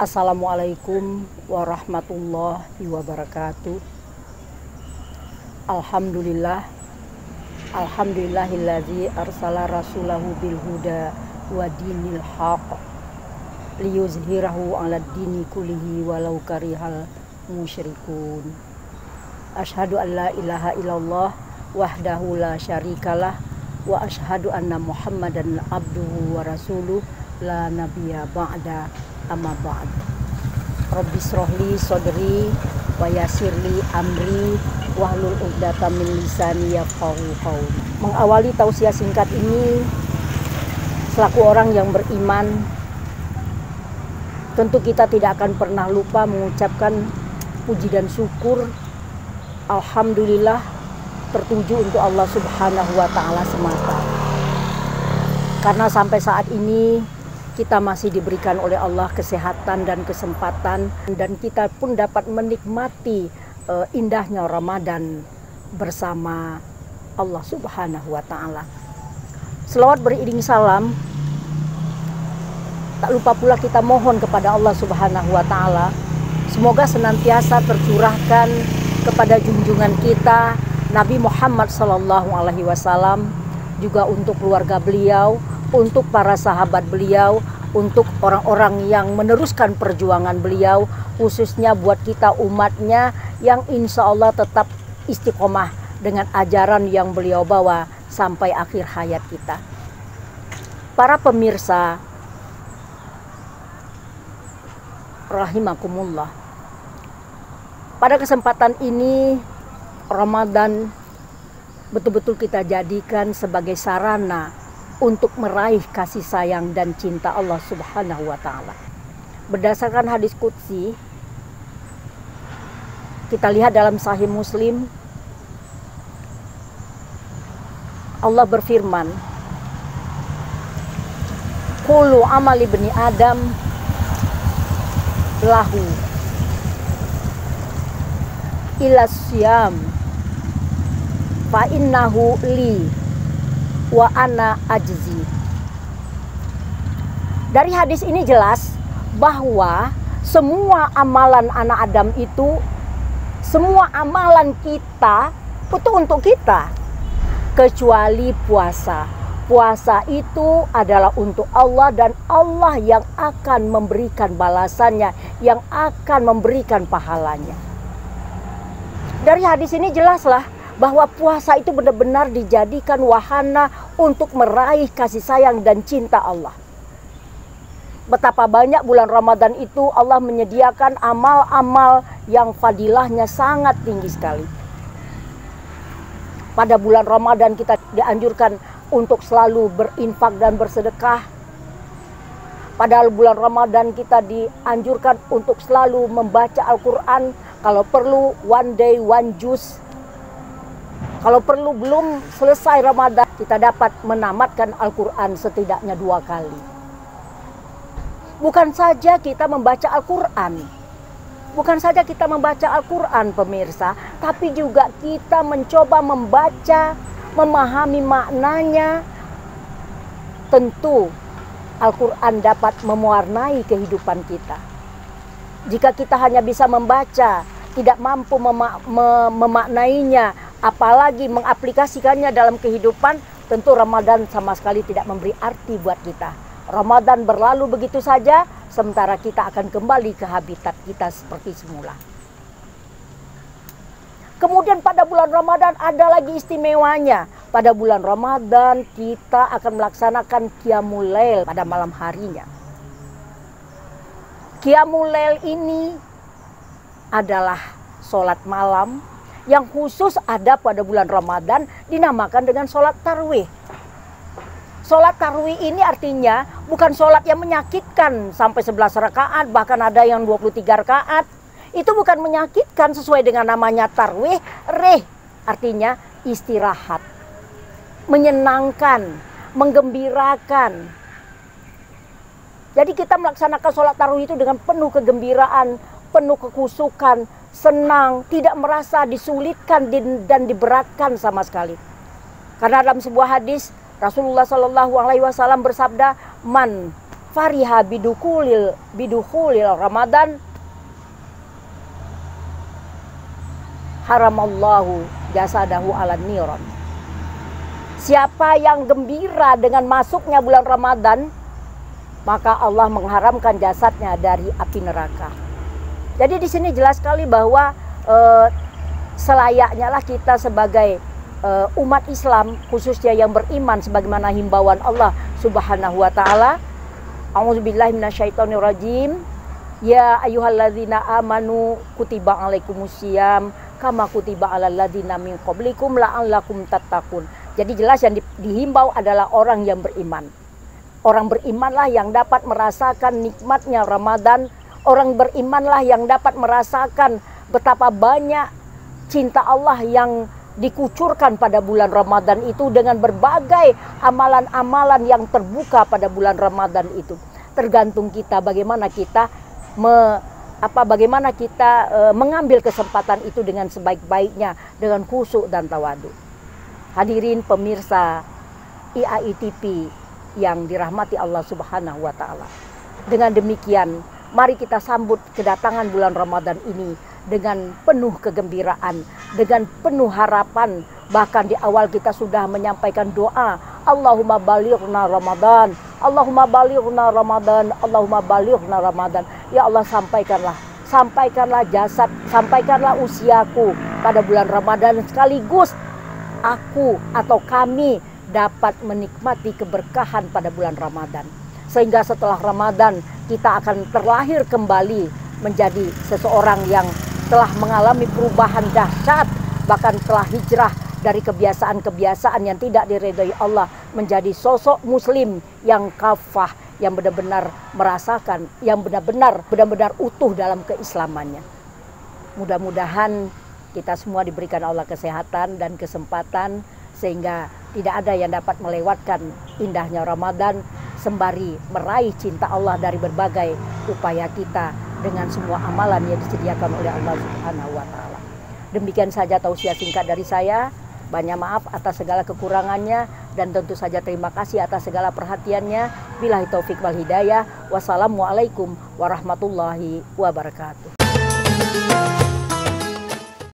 Assalamualaikum warahmatullahi wabarakatuh. Alhamdulillah, alhamdulillahilladzi arsala rasulahu bil huda wa dinil haq liyuzhirahu 'alad dini kullihi walau karihal musyrikun. Asyhadu an la ilaha illallah wahdahu la syarikalah wa asyhadu anna Muhammadan abduhu wa rasuluh la nabiyya ba'da. Amma ba'd. Rabbi srohli sodri wa yassirli amri wahlul 'uqdatam min lisani yafqahu qauli. Mengawali tausiah singkat ini, selaku orang yang beriman, tentu kita tidak akan pernah lupa mengucapkan puji dan syukur alhamdulillah tertuju untuk Allah Subhanahu wa taala semata. Karena sampai saat ini kita masih diberikan oleh Allah kesehatan dan kesempatan, dan kita pun dapat menikmati indahnya Ramadan bersama Allah Subhanahu wa taala. Selawat beriring salam, tak lupa pula kita mohon kepada Allah Subhanahu wa taala semoga senantiasa tercurahkan kepada junjungan kita Nabi Muhammad sallallahu alaihi wasallam, juga untuk keluarga beliau, untuk para sahabat beliau, untuk orang-orang yang meneruskan perjuangan beliau, khususnya buat kita umatnya yang insya Allah tetap istiqomah dengan ajaran yang beliau bawa sampai akhir hayat kita. Para pemirsa rahimakumullah, pada kesempatan ini Ramadan betul-betul kita jadikan sebagai sarana untuk meraih kasih sayang dan cinta Allah Subhanahu wa taala. Berdasarkan hadis qudsi, kita lihat dalam Sahih Muslim, Allah berfirman, kullu amali bani Adam lahu ila siyam fa innahu li wa ana ajzi. Dari hadis ini jelas bahwa semua amalan anak Adam itu, semua amalan kita itu untuk kita, kecuali puasa. Puasa itu adalah untuk Allah, dan Allah yang akan memberikan balasannya, yang akan memberikan pahalanya. Dari hadis ini jelaslah bahwa puasa itu benar-benar dijadikan wahana untuk meraih kasih sayang dan cinta Allah. Betapa banyak bulan Ramadan itu Allah menyediakan amal-amal yang fadilahnya sangat tinggi sekali. Pada bulan Ramadan kita dianjurkan untuk selalu berinfak dan bersedekah. Pada bulan Ramadan kita dianjurkan untuk selalu membaca Al-Quran, kalau perlu one day one juz. Kalau perlu belum selesai Ramadan, kita dapat menamatkan Al-Quran setidaknya 2 kali. Bukan saja kita membaca Al-Quran, bukan saja kita membaca Al-Quran pemirsa, tapi juga kita mencoba membaca, memahami maknanya. Tentu Al-Quran dapat mewarnai kehidupan kita. Jika kita hanya bisa membaca, tidak mampu memaknainya, apalagi mengaplikasikannya dalam kehidupan, tentu Ramadan sama sekali tidak memberi arti buat kita. Ramadan berlalu begitu saja, sementara kita akan kembali ke habitat kita seperti semula. Kemudian pada bulan Ramadan ada lagi istimewanya. Pada bulan Ramadan kita akan melaksanakan Qiyamul Lail pada malam harinya. Qiyamul Lail ini adalah sholat malam yang khusus ada pada bulan Ramadan, dinamakan dengan sholat tarwih. Sholat tarwih ini artinya bukan sholat yang menyakitkan sampai 11 rakaat, bahkan ada yang 23 rakaat. Itu bukan menyakitkan sesuai dengan namanya tarwih. Artinya istirahat, menyenangkan, menggembirakan. Jadi kita melaksanakan sholat tarwih itu dengan penuh kegembiraan, penuh kekhusyukan, senang, tidak merasa disulitkan dan diberatkan sama sekali. Karena dalam sebuah hadis Rasulullah Shallallahu Alaihi Wasallam bersabda, man fariha bidukhulil Ramadan haramallahu jasadahu ala niran. Siapa yang gembira dengan masuknya bulan Ramadan, maka Allah mengharamkan jasadnya dari api neraka. Jadi di sini jelas sekali bahwa selayaknya lah kita sebagai umat Islam, khususnya yang beriman, sebagaimana himbauan Allah Subhanahu wa taala, a'udzubillahi minasyaitonirrajim, ya ayyuhalladzina amanu kutiba alaikumusiyam kama kutiba alal ladzina min qablikum la'allakum tattaqun. Jadi jelas yang dihimbau adalah orang yang beriman. Orang berimanlah yang dapat merasakan nikmatnya Ramadan. Orang berimanlah yang dapat merasakan betapa banyak cinta Allah yang dikucurkan pada bulan Ramadan itu dengan berbagai amalan-amalan yang terbuka pada bulan Ramadan itu. Tergantung kita bagaimana kita mengambil kesempatan itu dengan sebaik-baiknya, dengan khusyuk dan tawadu. Hadirin pemirsa IAI TV yang dirahmati Allah Subhanahu wa taala. Dengan demikian, mari kita sambut kedatangan bulan Ramadan ini dengan penuh kegembiraan, dengan penuh harapan. Bahkan di awal kita sudah menyampaikan doa, Allahumma balighna Ramadan, Allahumma balighna Ramadan, Allahumma balighna Ramadan. Ya Allah, sampaikanlah jasad, sampaikanlah usiaku pada bulan Ramadan, sekaligus aku atau kami dapat menikmati keberkahan pada bulan Ramadan. Sehingga setelah Ramadan kita akan terlahir kembali menjadi seseorang yang telah mengalami perubahan dahsyat, bahkan telah hijrah dari kebiasaan-kebiasaan yang tidak diridhai Allah menjadi sosok muslim yang kafah, yang benar-benar merasakan, yang benar-benar utuh dalam keislamannya. Mudah-mudahan kita semua diberikan Allah kesehatan dan kesempatan sehingga tidak ada yang dapat melewatkan indahnya Ramadan sembari meraih cinta Allah dari berbagai upaya kita dengan semua amalan yang disediakan oleh Allah Subhanahu wa taala. Demikian saja tausiah singkat dari saya. Banyak maaf atas segala kekurangannya dan tentu saja terima kasih atas segala perhatiannya. Billahi taufik wal hidayah. Wassalamualaikum warahmatullahi wabarakatuh.